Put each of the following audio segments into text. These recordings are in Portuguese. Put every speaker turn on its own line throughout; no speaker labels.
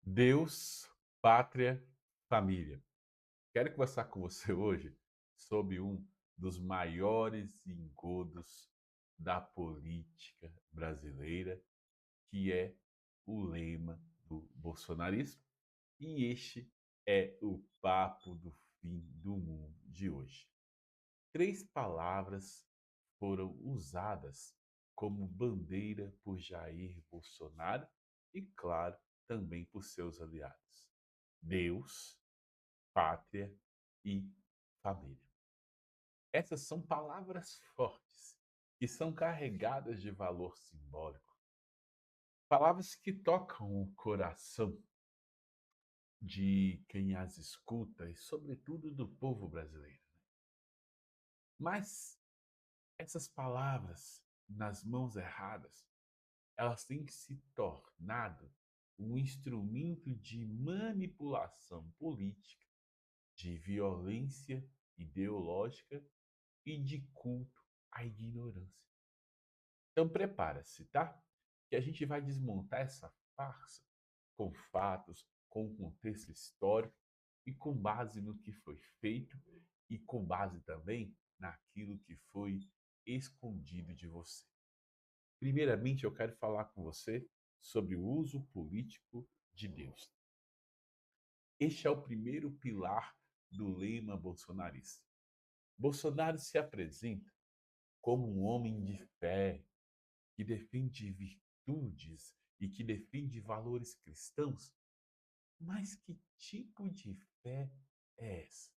Deus, pátria, família. Quero conversar com você hoje sobre um dos maiores engodos da política brasileira, que é o lema do bolsonarismo. E este é o papo do fim do mundo de hoje. Três palavras foram usadas como bandeira por Jair Bolsonaro e, claro, também por seus aliados: Deus, pátria e família. Essas são palavras fortes que são carregadas de valor simbólico, palavras que tocam o coração de quem as escuta e, sobretudo, do povo brasileiro. Mas essas palavras, nas mãos erradas, elas têm se tornado um instrumento de manipulação política, de violência ideológica e de culto à ignorância. Então prepara-se, tá? Que a gente vai desmontar essa farsa com fatos, com contexto histórico e com base no que foi feito e com base também naquilo que foi escondido de você. Primeiramente, eu quero falar com você sobre o uso político de Deus. Este é o primeiro pilar do lema bolsonarista. Bolsonaro se apresenta como um homem de fé, que defende virtudes e que defende valores cristãos. Mas que tipo de fé é essa?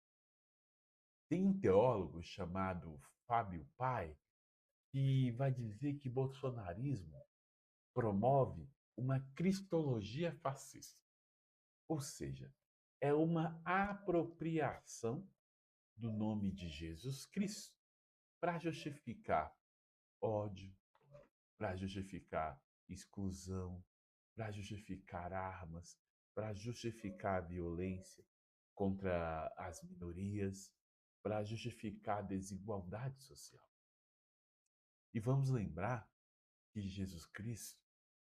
Tem um teólogo chamado Fábio Pai que vai dizer que bolsonarismo promove uma cristologia fascista, ou seja, é uma apropriação do nome de Jesus Cristo para justificar ódio, para justificar exclusão, para justificar armas, para justificar a violência contra as minorias, para justificar a desigualdade social. E vamos lembrar que Jesus Cristo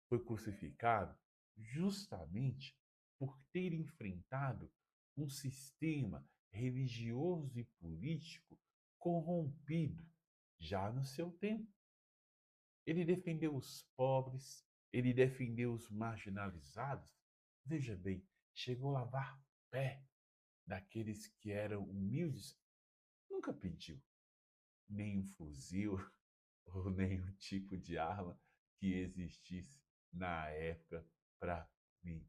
foi crucificado justamente por ter enfrentado um sistema religioso e político corrompido já no seu tempo. Ele defendeu os pobres, ele defendeu os marginalizados. Veja bem, chegou a lavar pé daqueles que eram humildes. Nunca pediu nem um fuzil ou nenhum tipo de arma que existisse na época para ninguém.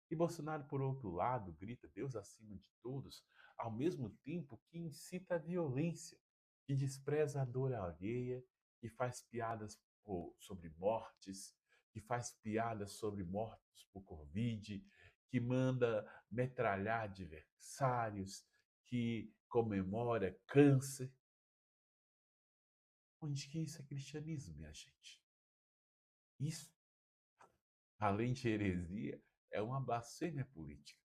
E Bolsonaro, por outro lado, grita Deus acima de todos, ao mesmo tempo que incita a violência, que despreza a dor alheia, que faz piadas sobre mortes, que faz piadas sobre mortos por Covid, que manda metralhar adversários, que comemora câncer. Onde que isso é cristianismo, minha gente? Isso, além de heresia, é uma blasfêmia política.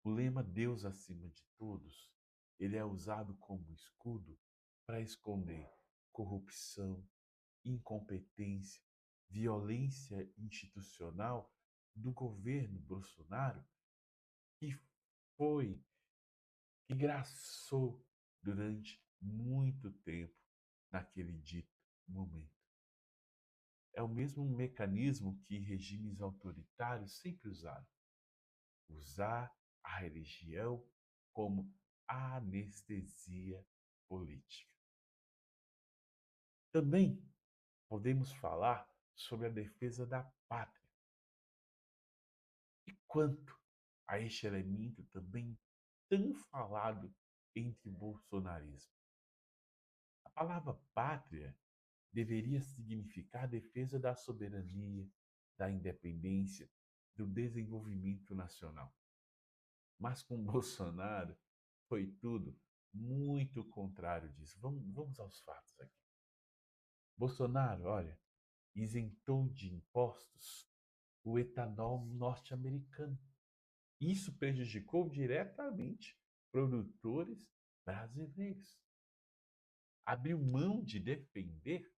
O lema Deus acima de todos, ele é usado como escudo para esconder corrupção, incompetência, violência institucional do governo Bolsonaro, que foi, que graçou durante muito tempo naquele dito momento. É o mesmo mecanismo que regimes autoritários sempre usaram: usar a religião como anestesia política. Também podemos falar sobre a defesa da pátria. E quanto a este elemento também tão falado entre o bolsonarismo. A palavra pátria deveria significar defesa da soberania, da independência, do desenvolvimento nacional. Mas com Bolsonaro foi tudo muito contrário disso. Vamos aos fatos aqui. Bolsonaro, olha, isentou de impostos o etanol norte-americano. Isso prejudicou diretamente produtores brasileiros. Abriu mão de defender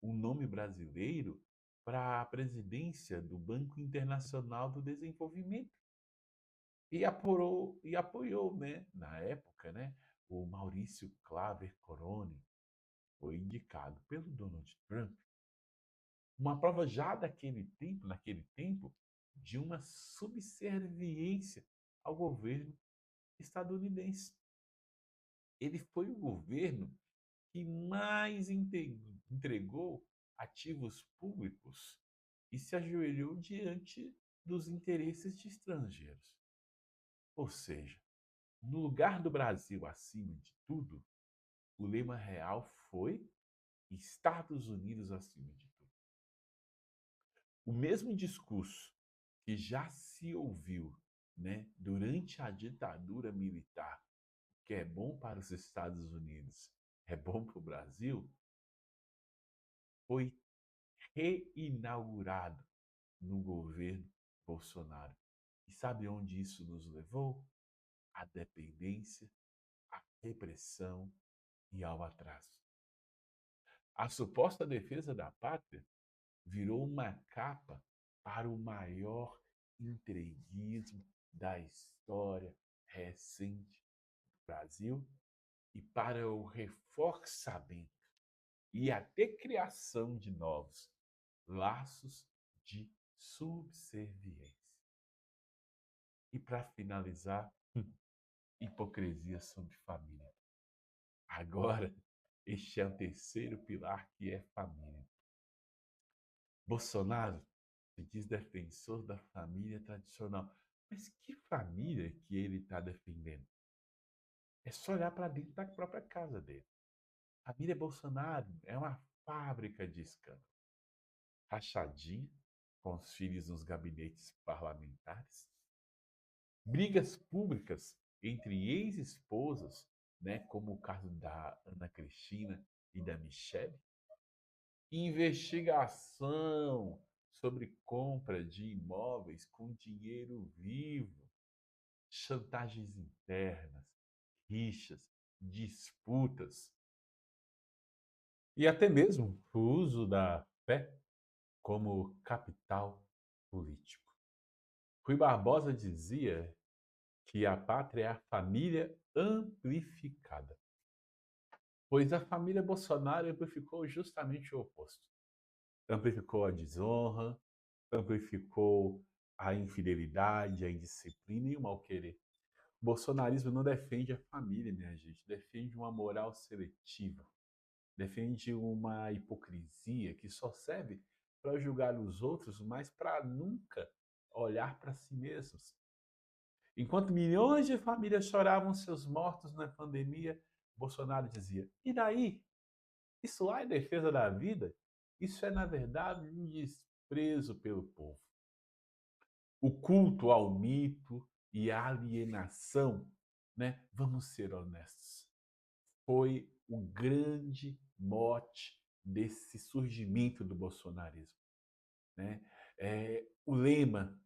o nome brasileiro para a presidência do Banco Internacional do Desenvolvimento e apoiou, né, na época, né, o Maurício Claver Corone foi indicado pelo Donald Trump, uma prova já naquele tempo, de uma subserviência ao governo estadunidense. Ele foi o governo que mais entregou ativos públicos e se ajoelhou diante dos interesses de estrangeiros. Ou seja, no lugar do Brasil acima de tudo, o lema real foi Estados Unidos acima de tudo. O mesmo discurso que já se ouviu, né, durante a ditadura militar, que é bom para os Estados Unidos, é bom para o Brasil, foi reinaugurado no governo Bolsonaro. E sabe onde isso nos levou? À dependência, à repressão e ao atraso. A suposta defesa da pátria virou uma capa para o maior entreguismo da história recente do Brasil e para o reforçamento e até criação de novos laços de subserviência. E para finalizar, hipocrisia sobre família. Agora, este é o terceiro pilar que é família. Bolsonaro se diz defensor da família tradicional. Mas que família que ele está defendendo? É só olhar para dentro da própria casa dele. A família Bolsonaro é uma fábrica de escândalo. Rachadinha, com os filhos nos gabinetes parlamentares, brigas públicas entre ex-esposas, né, como o caso da Ana Cristina e da Michelle, investigação sobre compra de imóveis com dinheiro vivo, chantagens internas, rixas, disputas e até mesmo o uso da fé como capital político. Rui Barbosa dizia que a pátria é a família amplificada, pois a família Bolsonaro amplificou justamente o oposto. Amplificou a desonra, amplificou a infidelidade, a indisciplina e o mal-querer. O bolsonarismo não defende a família, minha gente, defende uma moral seletiva, defende uma hipocrisia que só serve para julgar os outros, mas para nunca olhar para si mesmos. Enquanto milhões de famílias choravam seus mortos na pandemia, Bolsonaro dizia: e daí? Isso lá é defesa da vida? Isso é, na verdade, um desprezo pelo povo. O culto ao mito e à alienação, né? Vamos ser honestos, foi o grande mote desse surgimento do bolsonarismo, né? O lema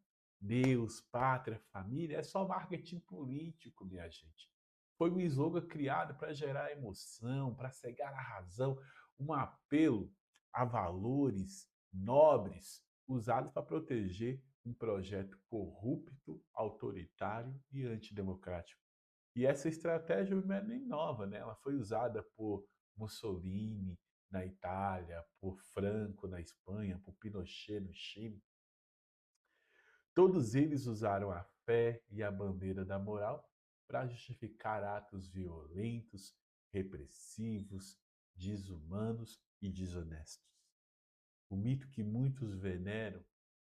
Deus, pátria, família é só marketing político, minha gente. Foi um slogan criado para gerar emoção, para cegar a razão, um apelo a valores nobres usados para proteger um projeto corrupto, autoritário e antidemocrático. E essa estratégia não é nem nova, né? Ela foi usada por Mussolini na Itália, por Franco na Espanha, por Pinochet no Chile. Todos eles usaram a fé e a bandeira da moral para justificar atos violentos, repressivos, desumanos e desonestos. O mito que muitos veneram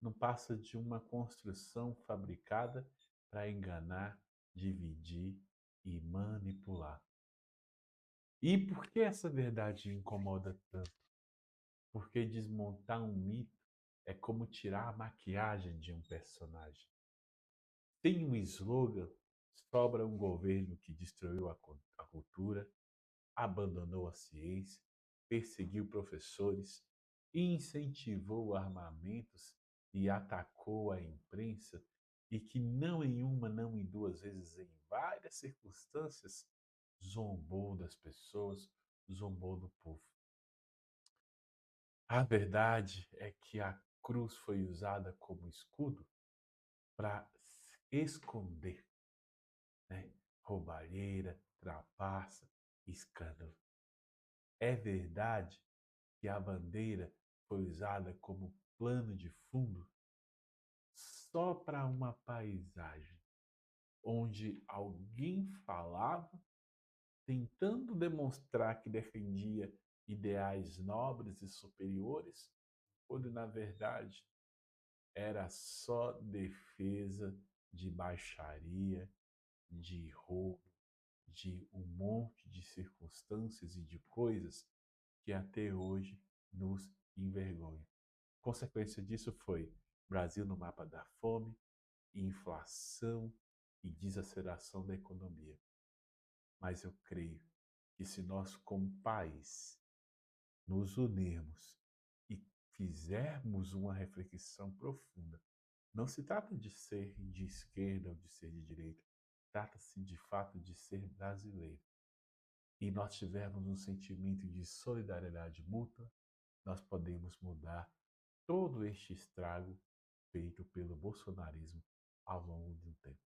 não passa de uma construção fabricada para enganar, dividir e manipular. E por que essa verdade incomoda tanto? Porque desmontar um mito é como tirar a maquiagem de um personagem. Tem um slogan, sobra um governo que destruiu a cultura, abandonou a ciência, perseguiu professores, incentivou armamentos e atacou a imprensa, e que não em uma, não em duas vezes, em várias circunstâncias, zombou das pessoas, zombou do povo. A verdade é que a cruz foi usada como escudo para esconder, né, roubalheira, trapaça, escândalo. É verdade que a bandeira foi usada como plano de fundo só para uma paisagem, onde alguém falava tentando demonstrar que defendia ideais nobres e superiores, quando na verdade era só defesa de baixaria, de roubo, de um monte de circunstâncias e de coisas que até hoje nos envergonham. Consequência disso foi Brasil no mapa da fome, inflação e desaceleração da economia. Mas eu creio que se nós, como país, nos unirmos e fizermos uma reflexão profunda, não se trata de ser de esquerda ou de ser de direita, trata-se de fato de ser brasileiro. E nós tivermos um sentimento de solidariedade mútua, nós podemos mudar todo este estrago feito pelo bolsonarismo ao longo do tempo.